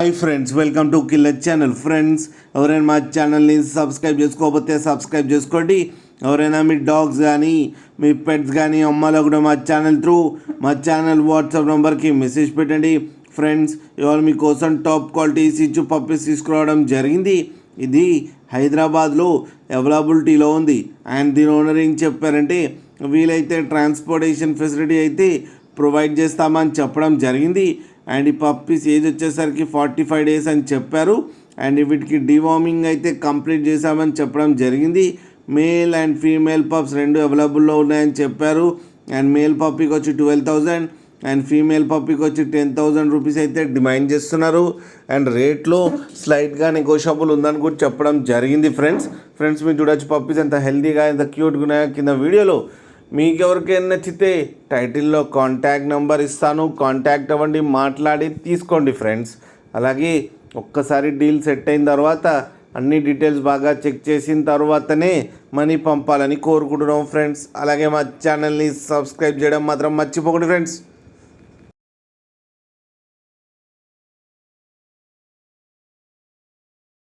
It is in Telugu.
Hi friends, welcome to killer channel. Friends, ఎవరైనా మా ఛానల్ని సబ్స్క్రైబ్ చేసుకోకపోతే సబ్స్క్రైబ్ చేసుకోండి. ఎవరైనా మీ డాగ్స్ కానీ మీ పెట్స్ కానీ అమ్మాలో కూడా మా ఛానల్ వాట్సాప్ నెంబర్కి మెసేజ్ పెట్టండి. ఫ్రెండ్స్, ఇవాళ మీకోసం టాప్ క్వాలిటీ సిచ్చు పప్పీస్ తీసుకురావడం జరిగింది. ఇది హైదరాబాద్లో అవైలబిలిటీలో ఉంది. అండ్ దీని ఓనర్ ఏం చెప్పారంటే, వీలైతే ట్రాన్స్పోర్టేషన్ ఫెసిలిటీ అయితే ప్రొవైడ్ చేస్తామని చెప్పడం జరిగింది. అండ్ ఈ పప్పీస్ ఏజ్ వచ్చేసరికి 45 days అని చెప్పారు. అండ్ వీటికి డివార్మింగ్ అయితే కంప్లీట్ చేశామని చెప్పడం జరిగింది. మేల్ అండ్ ఫీమేల్ పప్స్ రెండు అవైలబుల్లో ఉన్నాయని చెప్పారు. అండ్ మేల్ పప్పీకి వచ్చి 12,000 అండ్ ఫీమేల్ పప్పీకి వచ్చి 10,000 రూపీస్ అయితే డిమాండ్ చేస్తున్నారు. అండ్ రేట్లో స్లైట్గా నెగోషియబుల్ ఉందని కూడా చెప్పడం జరిగింది. ఫ్రెండ్స్ మీరు చూడొచ్చు పప్పీస్ ఎంత హెల్తీగా ఎంత క్యూట్గా ఉన్నాయో కింద వీడియోలో. మీకు ఎవరికైనా నచ్చితే టైటిల్లో కాంటాక్ట్ నెంబర్ ఇస్తాను, కాంటాక్ట్ అవ్వండి, మాట్లాడి తీసుకోండి ఫ్రెండ్స్. అలాగే ఒక్కసారి డీల్ సెట్ అయిన తర్వాత అన్ని డీటెయిల్స్ బాగా చెక్ చేసిన తర్వాతనే మనీ పంపాలని కోరుకుంటున్నాం ఫ్రెండ్స్. అలాగే మా ఛానల్ని సబ్స్క్రైబ్ చేయడం మాత్రం మర్చిపోకండి ఫ్రెండ్స్.